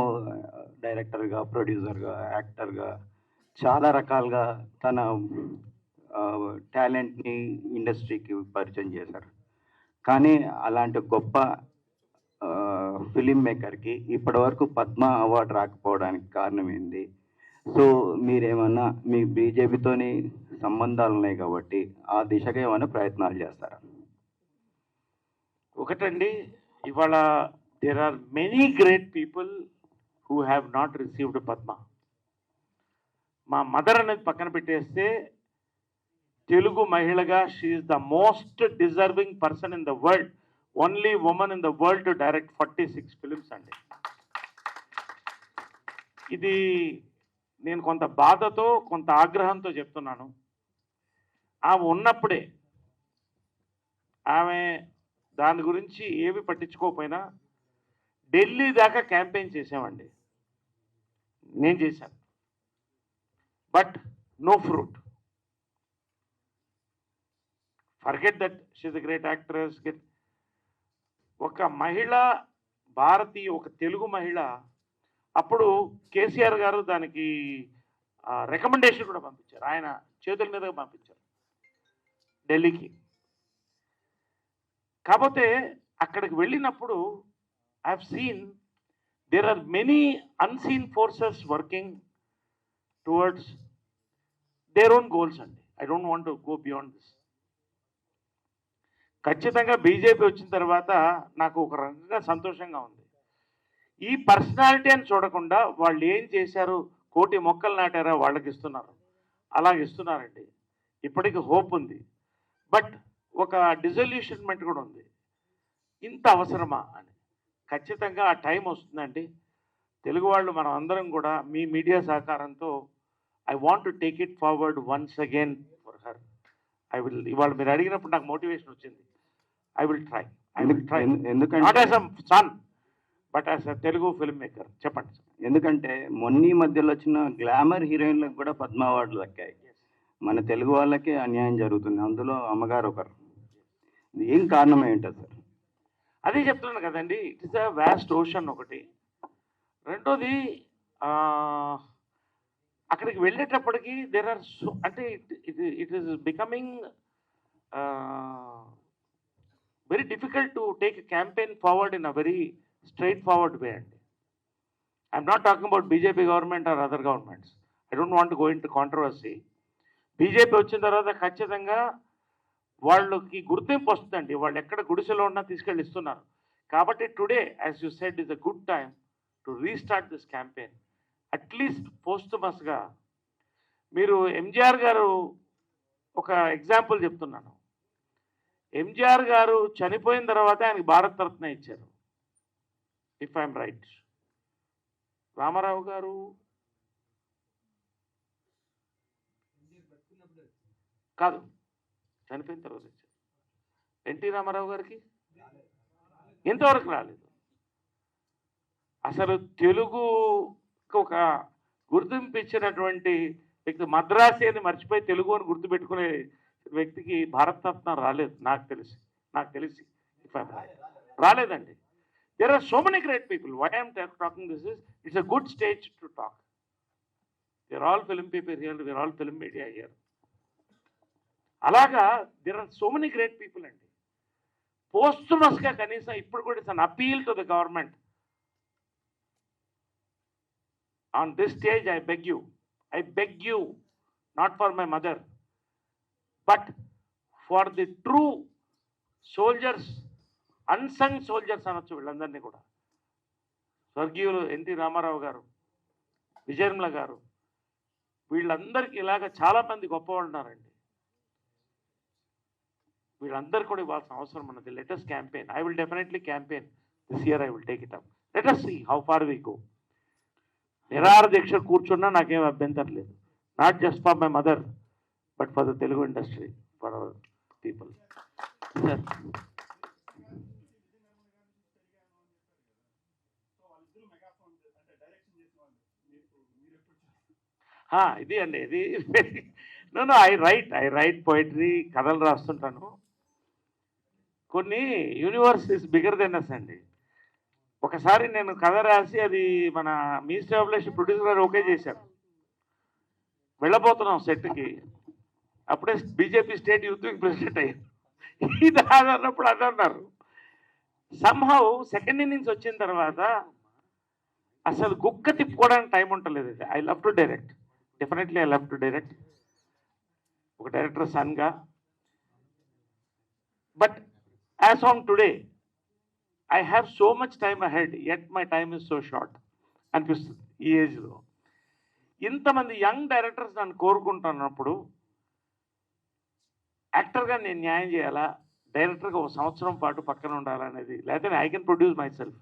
డైరెక్టర్గా, ప్రొడ్యూసర్గా, యాక్టర్గా చాలా రకాలుగా తన టాలెంట్ని ఇండస్ట్రీకి పరిచయం చేశారు. కానీ అలాంటి గొప్ప ఫిలిం మేకర్కి ఇప్పటివరకు పద్మ అవార్డు రాకపోవడానికి కారణం ఏంది? సో మీరేమన్నా మీ బీజేపీతోని సంబంధాలు ఉన్నాయి కాబట్టి ఆ దిశగా ఏమైనా ప్రయత్నాలు చేస్తారా? ఒకటండి, ఇవాళ there are many great people who have not received Padma. మా మదర్ అనేది పక్కన పెట్టేస్తే తెలుగు మహిళగా she is the most deserving person in the world. Only women in the world to direct 46 films అండి. ఇది నేను కొంత బాధతో, కొంత ఆగ్రహంతో చెప్తున్నాను. ఆమె ఉన్నప్పుడే, ఆమె దాని గురించి ఏమి పట్టించుకోకపోయినా ఢిల్లీ దాకా క్యాంపెయిన్ చేసామండి. నేను చేశాను. But no fruit. Forget that she is a great actress. ఒక మహిళ, భారతీయ, ఒక తెలుగు మహిళ. అప్పుడు కేసీఆర్ గారు దానికి రికమెండేషన్ కూడా పంపించారు. ఆయన చేతుల మీదుగా పంపించారు ఢిల్లీకి. కాకపోతే అక్కడికి వెళ్ళినప్పుడు I have seen there are many unseen forces working towards their own goals అండి. I don't want to go beyond this. ఖచ్చితంగా బీజేపీ వచ్చిన తర్వాత నాకు ఒక రకంగా సంతోషంగా ఉంది. ఈ పర్సనాలిటీ అని చూడకుండా వాళ్ళు ఏం చేశారు, 1 కోటి మొక్కలు నాటారా వాళ్ళకి ఇస్తున్నారు, అలాగే ఇస్తున్నారండి. ఇప్పటికీ హోప్ ఉంది. బట్ ఒక డిజల్యూషన్మెంట్ కూడా ఉంది. ఇంత అవసరమా అని. ఖచ్చితంగా ఆ టైం వస్తుందండి. తెలుగు వాళ్ళు మనం అందరం కూడా మీ మీడియా సహకారంతో I want to take it forward once again for her. ఇవాళ మీరు అడిగినప్పుడు నాకు మోటివేషన్ వచ్చింది. ఐ విల్ ట్రై ఎందుకంటే not as a son but as a Telugu film maker. చెప్పండి. ఎందుకంటే మొన్న మధ్యలో వచ్చిన గ్లామర్ హీరోయిన్లకు కూడా పద్మ అవార్డులు దక్కాయి. మన తెలుగు వాళ్ళకే అన్యాయం జరుగుతుంది, అందులో అమ్మగారు ఒకరు. ఏం కారణం ఏంటో సార్? అదే చెప్తున్నాను కదండి, it is a vast ocean ఒకటి. రెండోది అక్కడికి వెళ్ళేటప్పటికి దేర్ ఆర్ సో, అంటే it is becoming very difficult to take a campaign forward in a very straightforward way అండి. I'm not talking about BJP government or other governments. I don't want go into controversy. BJP వచ్చిన తర్వాత ఖచ్చితంగా వాళ్ళకి గుర్తింపు వస్తుందండి. వాళ్ళు ఎక్కడ గుడిసెలో ఉన్నా తీసుకెళ్ళి ఇస్తున్నారు. కాబట్టి today as you said is a good time to restart this campaign. At least పోస్ట్మస్గా మీరు ఎంజీఆర్ గారు ఒక ఎగ్జాంపుల్ చెప్తున్నాను. ఎంజీఆర్ గారు చనిపోయిన తర్వాత ఆయనకి భారత్ రత్న ఇచ్చారు, ఇఫ్ ఐఎమ్ రైట్. రామారావు గారు కాదు, చనిపోయిన తర్వాత ఇచ్చారు. ఎన్టీ రామారావు గారికి ఇంతవరకు రాలేదు. అసలు తెలుగుకు ఒక గుర్తింపు ఇచ్చినటువంటి వ్యక్తి, మద్రాసి అని మర్చిపోయి తెలుగు అని గుర్తుపెట్టుకునే వ్యక్తికి భారతరత్న రాలేదు నాకు తెలిసి ఇఫ్ ఐ రాలేదండి. There are so many great people. Why I'm talking this is it's a good stage to talk. There all film people here, where all film media here. అలాగా there are so many great people అండి. పోస్ట్మస్గా కనీసం ఇప్పుడు కూడా it's an appeal to the government. On this stage, I beg you, not for my mother, but for the true soldiers, unsung soldiers అనొచ్చు వీళ్ళందరినీ కూడా. స్వర్గీయులు ఎన్టీ రామారావు గారు, విజయనిర్మల గారు, వీళ్ళందరికీ ఇలాగ చాలామంది గొప్పవాళ్ళు ఉన్నారండి. వీళ్ళందరూ కూడా ఇవ్వాల్సిన అవసరం ఉన్నది. Let us campaign. I will definitely campaign this year. I will take it up. Let us see how far we go. నిరాహార దీక్ష కూర్చున్నా నాకేం అభ్యంతరం లేదు. Not just for my mother but for the Telugu industry, for our people. ఇది అండి, ఇది నో ఐ రైట్ పోయిటరీ, కథలు రాస్తుంటాను. కొన్ని universe is bigger than us అండి. ఒకసారి నేను కథ రాసి అది మన మీ స్టాబ్లిష్ ప్రొడ్యూసర్ గారు ఓకే చేశారు. వెళ్ళబోతున్నాం సెట్కి, అప్పుడే BJP state youth wing president అయ్యారు. ఇది అన్నప్పుడు అన్నారు. సంహౌ సెకండ్ ఇన్నింగ్స్ వచ్చిన తర్వాత అసలు గుక్క తిప్పుకోవడానికి టైం ఉండలేదు. I love to direct, definitely I love to direct, ఒక డైరెక్టర్ సన్గా. But as on today I have so much time ahead, yet my time is so short అనిపిస్తుంది ఈ ఏజ్లో. ఇంతమంది యంగ్ డైరెక్టర్స్ నన్ను కోరుకుంటున్నప్పుడు యాక్టర్గా నేను న్యాయం చేయాలా, డైరెక్టర్గా ఒక సంవత్సరం పాటు పక్కన ఉండాలనేది, లేకపోతే I can produce myself.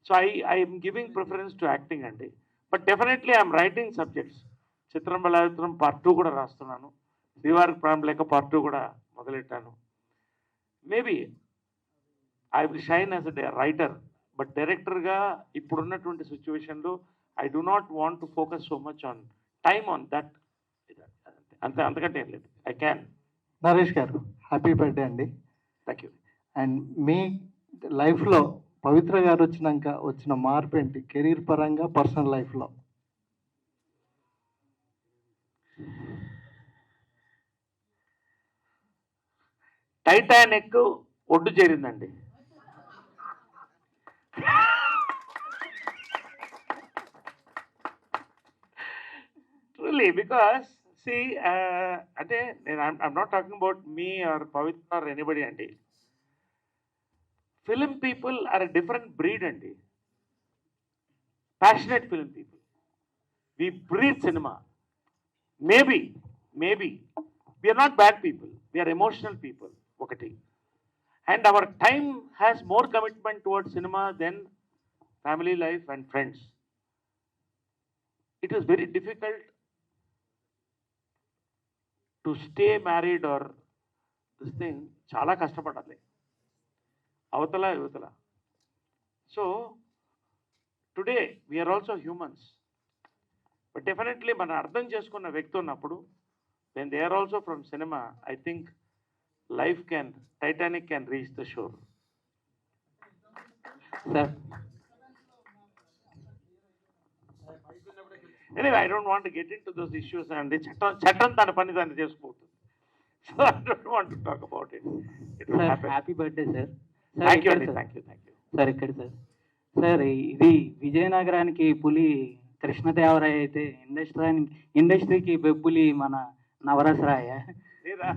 So I'm giving preference to acting అండి. But definitely I'm writing subjects. Chitram బలాచిత్రం పార్ట్ 2 కూడా రాస్తున్నాను. శ్రీవారికి ప్రాణం లేక పార్ట్ 2 కూడా మొదలెట్టాను. Maybe I will shine as a writer, but డైరెక్టర్గా ఇప్పుడున్నటువంటి సిచ్యువేషన్లో I do not want to focus so much on time on that. అంతకంటే ఏం లేదు. I can. నరేష్ గారు, హ్యాపీ బర్త్డే అండి. Thank you. అండ్ మీ లైఫ్లో పవిత్ర గారు వచ్చినాక వచ్చిన మార్పు ఏంటి, కెరీర్ పరంగా, పర్సనల్ లైఫ్లో? టైటానిక్ ఒడ్డు చేరిందండి. ట్రూలీ, బికాస్ సి అంటే I'm not talking about me or Pavitra or anybody అండి. Film people are a different breed అండి. Passionate film people, we breed cinema. Maybe we're not bad people, we're emotional people ఒకటి. And our time has more commitment towards cinema than family life and friends. It is very difficult to stay married or this thing. చాలా కష్టపడాలి అవతల యువతల. So today we are also humans, but definitely మనం అర్థం చేసుకున్న వ్యక్తి ఉన్నప్పుడు when they are also from cinema, I think Titanic can reach the shore. Sir. Anyway, I don't want to get into those issues, and chattan tana pani tanu chesukovutundi. So I don't want to talk about it. It will Sir, happen. happy birthday, sir. Thank you, ఇక్కడ Andy. sir. Thank you. Sir ఇక్కడ సార్ సార్ ఇది విజయనగరానికి పులి కృష్ణదేవరాయ అయితే ఇండస్ట్రీకి బెబ్బులి మన నవరసరాయ. లేదా?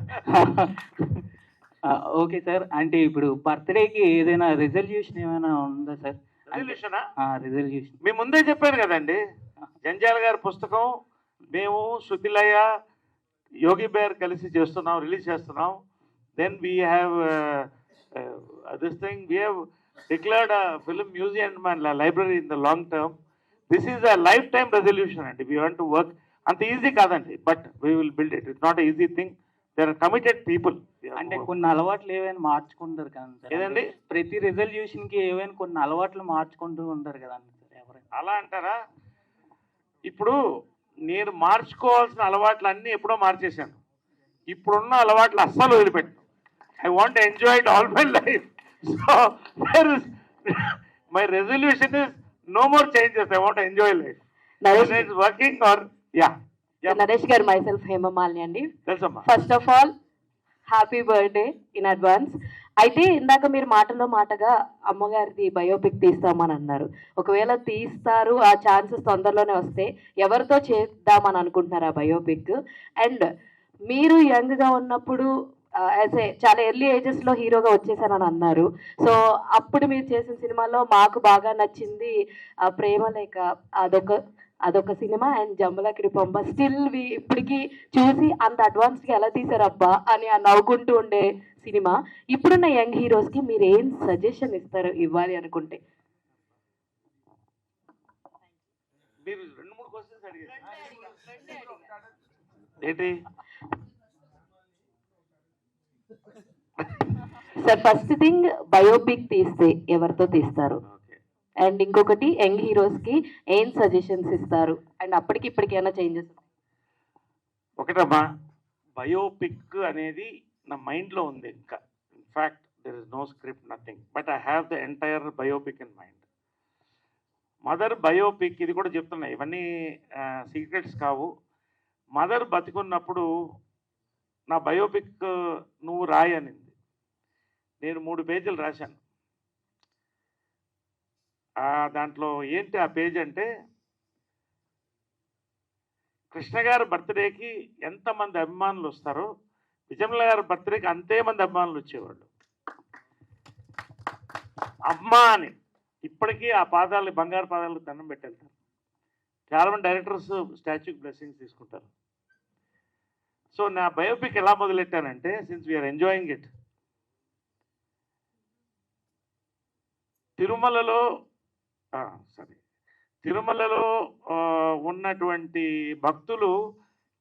ఓకే సార్, అంటే ఇప్పుడు బర్త్డేకి ఏదైనా రిజల్యూషన్ ఏమైనా ఉందా సార్? Resolution ఆ? రిజల్యూషన్ మీ ముందే చెప్పాను కదండి, జంజాల గారి పుస్తకం మేము శృతిలయ యోగి బేర్ కలిసి చేస్తున్నాం, రిలీజ్ చేస్తున్నాం. Then we have this thing, we have declared film museum and library in the long term. This is a lifetime resolution అండి. We want to work. అంత ఈజీ కాదండి, but we will build it. It's not easy thing. There are committed people. అంటే కొన్ని అలవాట్లు ఏవైనా మార్చుకుంటారు కదండి సార్? ఏదండి? ప్రతి రిజల్యూషన్ కి ఏవైనా కొన్ని అలవాట్లు మార్చుకుంటూ ఉంటారు కదండి సార్ ఎవరైనా? అలా అంటారా? ఇప్పుడు నేను మార్చుకోవాల్సిన అలవాట్లు అన్నీ ఎప్పుడో మార్చేశాను. ఇప్పుడున్న అలవాట్లు అస్సలు వదిలిపెట్టాను. I want enjoy it all my life. So my resolution is no more changes. I want enjoy life. It's working or Naresh గారు, మైసెల్ఫ్ హేమమాలిని అండి. తెలుసమ్మా. First of all happy birthday in advance. అయితే ఇందాక మీరు మాటలో మాటగా అమ్మగారిది బయోపిక్ తీస్తామని అన్నారు. ఒకవేళ తీస్తారు, ఆ ఛాన్సెస్ తొందరలోనే వస్తే ఎవరితో చేద్దామని అనుకుంటున్నారు ఆ బయోపిక్? అండ్ మీరు యంగ్గా ఉన్నప్పుడు యాజ్ ఏ చాలా ఎర్లీ ఏజెస్లో హీరోగా వచ్చేసానని అన్నారు. సో అప్పుడు మీరు చేసిన సినిమాలో మాకు బాగా నచ్చింది ప్రేమ లేఖ. అదొక సినిమా. అండ్ జంబలకిడి పొంబ స్టిల్ ఇప్పటికీ చూసి అంత అడ్వాన్స్గా ఎలా తీసారబ్బా అని నవ్వుకుంటూ ఉండే సినిమా. ఇప్పుడున్న యంగ్ హీరోస్కి మీరు ఏం సజెషన్ ఇస్తారు ఇవ్వాలి అనుకుంటే? మీరు 2-3 క్వశ్చన్స్ అడిగారు ఏంటి సార్? ఫస్ట్ థింగ్, బయోపిక్ తీస్తే ఎవరితో తీస్తారు? ఓకే. అండ్ ఇంకొకటి, యంగ్ హీరోస్కి ఏం సజెషన్స్ ఇస్తారు? అండ్ అప్పటికి ఇప్పటికి ఏమైనా చేంజెస్? ఒకటమ్మా, బయోపిక్ అనేది నా మైండ్లో ఉంది. ఇంకా in fact there is no script, nothing, but I have the entire biopic in mind. Mother biopic, ఇది కూడా చెప్తున్నా, ఇవన్నీ సీక్రెట్స్ కావు. మదర్ బతికున్నప్పుడు నా బయోపిక్ నువ్వు రాయి అనింది. నేను 3 పేజీలు రాశాను. దాంట్లో ఏంటి ఆ పేజ్ అంటే, కృష్ణ గారి బర్త్డేకి ఎంతమంది అభిమానులు వస్తారో విజయమ్మ గారి బర్త్డేకి అంతే మంది అభిమానులు వచ్చేవాళ్ళు. అమ్మా అని ఇప్పటికీ ఆ పాదాలు, బంగారు పాదాలకు దండం పెట్టేళ్తారు. చాలామంది డైరెక్టర్స్ స్టాచ్యూకి బ్లెస్సింగ్స్ తీసుకుంటారు. సో నా బయోపిక్ ఎలా మొదలెట్టానంటే, సిన్స్ వీఆర్ ఎంజాయింగ్ ఇట్, తిరుమలలో ఉన్నటువంటి భక్తులు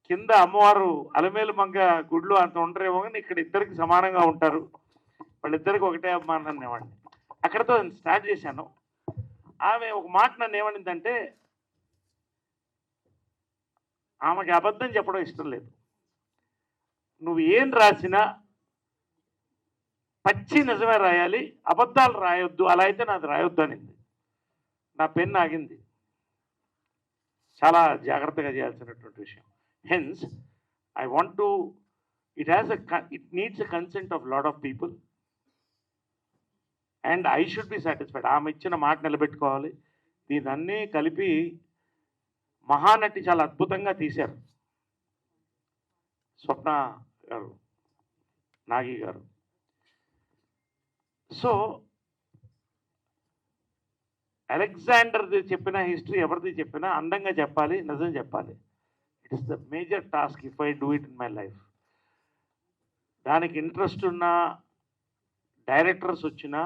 కింద అమ్మవారు అలమేలు మంగ గుడ్లు అంత ఉండరేమో, కానీ ఇక్కడ ఇద్దరికి సమానంగా ఉంటారు, వాళ్ళిద్దరికి ఒకటే అభిమానం అనేవాడిని. అక్కడతో స్టార్ట్ చేశాను. ఆమె ఒక మాట నన్ను ఏమనిందంటే, ఆమెకి అబద్ధం చెప్పడం ఇష్టం లేదు. నువ్వు ఏం రాసినా పచ్చి నిజమే రాయాలి, అబద్ధాలు రాయొద్దు, అలా అయితే నాది రాయొద్దు అనింది. నా పెన్ ఆగింది. చాలా జాగ్రత్తగా చేయాల్సినటువంటి విషయం. Hence I want to, it needs a consent of lot of people and I should be satisfied. ఆమె ఇచ్చిన మాట నిలబెట్టుకోవాలి. దీనన్నీ కలిపి మహానటి చాలా అద్భుతంగా తీశారు, స్వప్న గారు, నాగి గారు. సో అలెగ్జాండర్ది చెప్పిన హిస్టరీ ఎవరిది చెప్పినా అందంగా చెప్పాలి, నిజం చెప్పాలి. It is the major task if I do it in my life. దానికి ఇంట్రెస్ట్ ఉన్న డైరెక్టర్స్ వచ్చినా,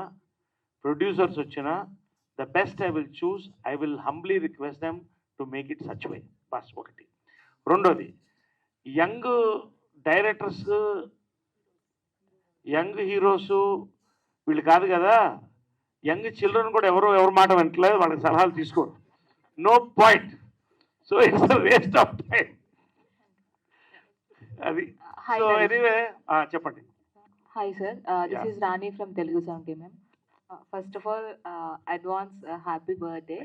ప్రొడ్యూసర్స్ వచ్చినా the best I will choose. I will humbly request them to make it such way. Bus ఒకటి. రెండోది, యంగ్ డైరెక్టర్స్, యంగ్ హీరోస్ వీళ్ళు కాదు కదా, యంగ్ చిల్డ్రన్ కూడా ఎవరి మాట వింటలేదు, వాళ్ళకి సలహాలు తీసుకోరు. No point. So it's a waste of time. అది. Hi, so Narish. ఎనీవే చెప్పండి. Hi sir, this Yeah. Is Rani from Telugu song ma'am. First of all advance happy birthday.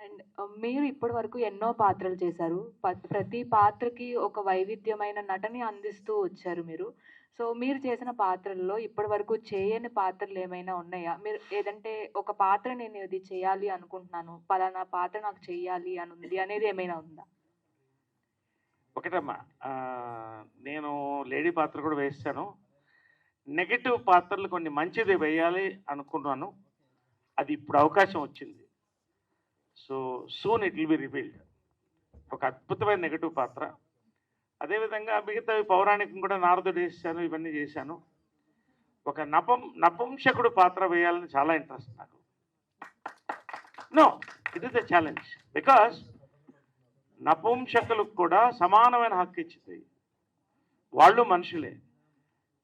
And మీరు ఇప్పటి వరకు ఎన్నో పాత్రలు చేశారు. ప్రతి పాత్రకి ఒక వైవిధ్యమైన నటని అందిస్తూ వచ్చారు మీరు. సో మీరు చేసిన పాత్రల్లో ఇప్పటి వరకు చేయని పాత్రలు ఏమైనా ఉన్నాయా? మీరు ఏదంటే ఒక పాత్ర నేను ఇది చేయాలి అనుకుంటున్నాను, పలానా పాత్ర నాకు చేయాలి అని ఉంది అనేది ఏమైనా ఉందా? ఒకటమ్మా, నేను లేడీ పాత్ర కూడా వేస్తాను. నెగటివ్ పాత్రలు కొన్ని మంచిది వేయాలి అనుకున్నాను. అది ఇప్పుడు అవకాశం వచ్చింది. So soon it will be revealed. ఒక అద్భుతమైన నెగటివ్ పాత్ర. అదేవిధంగా మిగతా పౌరాణికం కూడా నారదుడు వేసాను, ఇవన్నీ చేశాను. ఒక నపుంసకుడు పాత్ర వేయాలని చాలా ఇంట్రెస్ట్ నాకు. No, it is a challenge. Because నపుంసకులకు కూడా సమానమైన హక్కు ఇచ్చింది. వాళ్ళు మనుషులే,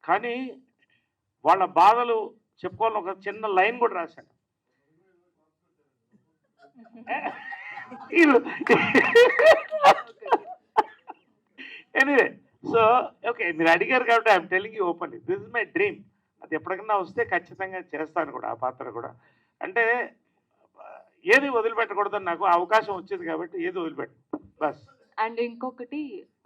కానీ వాళ్ళ బాధలు చెప్పుకోవాలని ఒక చిన్న లైన్ కూడా రాశాను. ఎనీవే, సో ఓకే, మీరు అడిగారు కాబట్టి I'm telling you openly, this is my dream. అది ఎప్పటికన్నా వస్తే ఖచ్చితంగా చేస్తాను కూడా, ఆ పాత్ర కూడా. అంటే ఏది వదిలిపెట్టకూడదని నాకు అవకాశం వచ్చింది కాబట్టి ఏది వదిలిపెట్టు బస్. అండ్ ఇంకొకటి,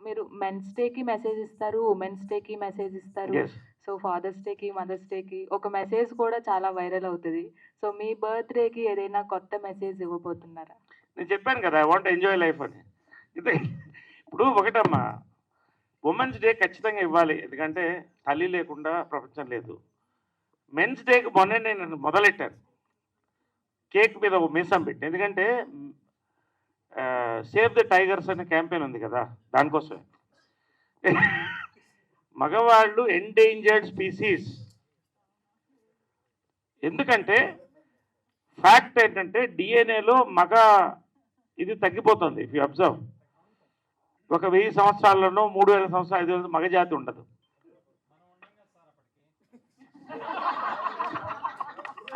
మీరు మెన్స్ డేకి మెసేజ్ ఇస్తారు, ఉమెన్స్ డేకి మెసేజ్ ఇస్తారు. Yes. సో ఫాదర్స్ డేకి, మదర్స్ డేకి ఒక మెసేజ్ కూడా చాలా వైరల్ అవుతుంది. సో మీ బర్త్డేకి ఏదైనా కొత్త మెసేజ్ ఇవ్వబోతున్నారా? నేను చెప్పాను కదా, ఐ వాంట్ ఎంజాయ్ లైఫ్ అని. ఇది ఇప్పుడు ఒకటమ్మా, ఉమెన్స్ డే ఖచ్చితంగా ఇవ్వాలి, ఎందుకంటే తల్లి లేకుండా ప్రపంచం లేదు. మెన్స్ డేకి మొన్న నేను మొదలెట్టాను, కేక్ మీద ఒక మీసం పెట్టి. ఎందుకంటే సేవ్ ది టైగర్స్ అనే క్యాంపెయిన్ ఉంది కదా, దానికోసమే. మగవాళ్ళు ఎండేంజర్డ్ స్పీసీస్. ఎందుకంటే ఫ్యాక్ట్ ఏంటంటే డిఎన్ఏలో మగ ఇది తగ్గిపోతుంది. ఇఫ్ యూ అబ్జర్వ్, ఒక 1000 సంవత్సరాల్లోనో 3000 సంవత్సరాలు 5000 మగ జాతి ఉండదు.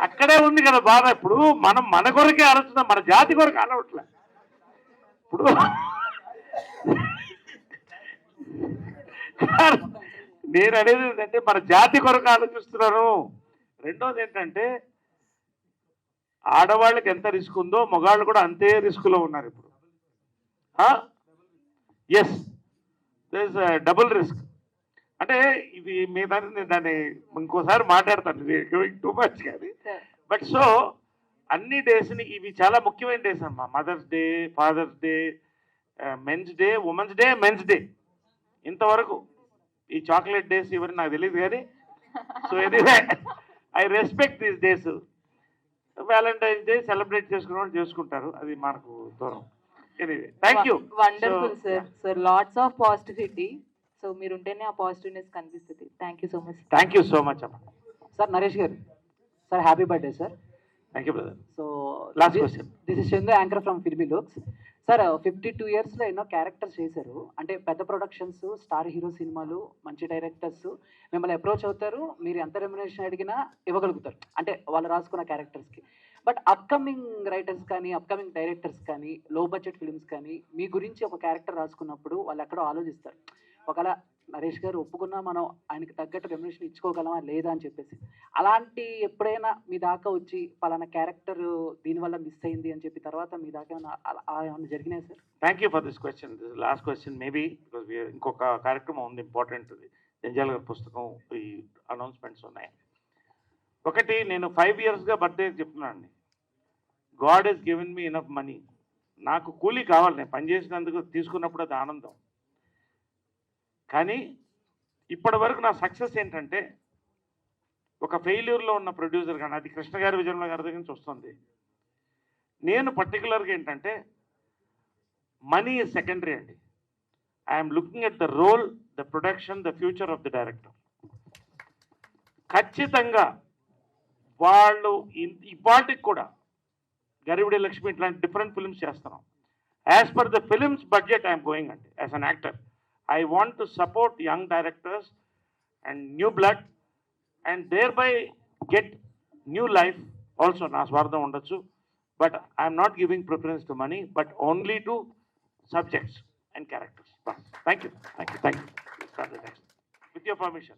అక్కడే ఉంది కదా బాధ. ఇప్పుడు మనం మన కొరకే ఆలోచిస్తాం, మన జాతి కొరకు ఆలోచట్లే. ఇప్పుడు నేను అనేది ఏంటంటే మన జాతి కొరకు ఆలోచిస్తున్నాను. రెండోది ఏంటంటే ఆడవాళ్ళకి ఎంత రిస్క్ ఉందో మగాళ్ళు కూడా అంతే రిస్క్లో ఉన్నారు ఇప్పుడు. Yes, this double risk. అంటే ఇది మీ దాన్ని నేను దాన్ని ఇంకోసారి మాట్లాడతాను, టూ మచ్ కానీ. బట్ సో అన్ని డేస్ని ఇవి చాలా ముఖ్యమైన డేస్ అమ్మా. Mother's day, father's day, men's day, women's day, men's day. ఇంతవరకు ఈ చాక్లెట్ డేస్ ఇవన్నీ నాకు తెలియదు కానీ. So anyway, I respect these days. Valentine's day celebrate చేసుకునే వాళ్ళు చేసుకుంటారు, అది మనకు దూరం. Anyway, thank you. Wonderful sir. Sir lots of positivity. So మీరు ఉంటేనే ఆ పాజిటివ్నెస్ కనిపిస్తుంది. Thank you so much. Thank you so much అమ్మా. సార్ నరేష్ గారు, sir happy birthday sir. Thank you brother. So last question. This is Chandu, anchor from filmy looks. Sir 52 ఇయర్స్లో ఎన్నో క్యారెక్టర్స్ చేశారు. అంటే పెద్ద ప్రొడక్షన్స్, స్టార్ హీరో సినిమాలు, మంచి డైరెక్టర్స్ మిమ్మల్ని అప్రోచ్ అవుతారు, మీరు ఎంత రెమ్యునరేషన్ అడిగినా ఇవ్వగలుగుతారు, అంటే వాళ్ళు రాసుకున్న క్యారెక్టర్స్కి. బట్ అప్కమింగ్ రైటర్స్ కానీ, అప్కమింగ్ డైరెక్టర్స్ కానీ, లో బడ్జెట్ ఫిల్మ్స్ కానీ మీ గురించి ఒక క్యారెక్టర్ రాసుకున్నప్పుడు వాళ్ళు ఎక్కడో ఆలోచిస్తారు, ఒకవేళ నరేష్ గారు ఒప్పుకున్నా మనం ఆయనకి తగ్గట్టు రెమ్యునరేషన్ ఇచ్చుకోగలమా లేదా అని చెప్పేసి. అలాంటి ఎప్పుడైనా మీ దాకా వచ్చి పలానా క్యారెక్టర్ దీనివల్ల మిస్ అయింది అని చెప్పి తర్వాత మీ దాకా ఏమైనా జరిగినాయి sir? Thank you for this question. This last question maybe because ఇంకొక కార్యక్రమం ఉంది ఇంపార్టెంట్, జంజాల్ గారి పుస్తకం, ఈ అనౌన్స్మెంట్స్ ఉన్నాయి. ఒకటి, నేను 5 ఇయర్స్గా బర్త్డే చెప్తున్నానండి. God has given me enough money. నాకు కూలీ కావాలి, నేను పనిచేసినందుకు తీసుకున్నప్పుడు అది ఆనందం. కానీ ఇప్పటి వరకు నా సక్సెస్ ఏంటంటే, ఒక ఫెయిల్యూర్లో ఉన్న ప్రొడ్యూసర్ కానీ, అది కృష్ణ గారి, విజయమ్మ గారి దగ్గర నుంచి వస్తుంది. నేను పర్టికులర్గా ఏంటంటే మనీ ఈజ్ సెకండరీ అండి. I'm looking at the role, the production, the future of the director. ఖచ్చితంగా వాళ్ళు ఇవాటికి కూడా గరివిడి లక్ష్మి ఇట్లాంటి డిఫరెంట్ ఫిల్మ్స్ చేస్తున్నాం. As per the films budget I'm going అండి as an actor. I want to support young directors and new blood and thereby get new life also. నా స్వార్థం ఉండొచ్చు, but I'm not giving preference to money, but only to subjects and characters. Thank you. With your permission.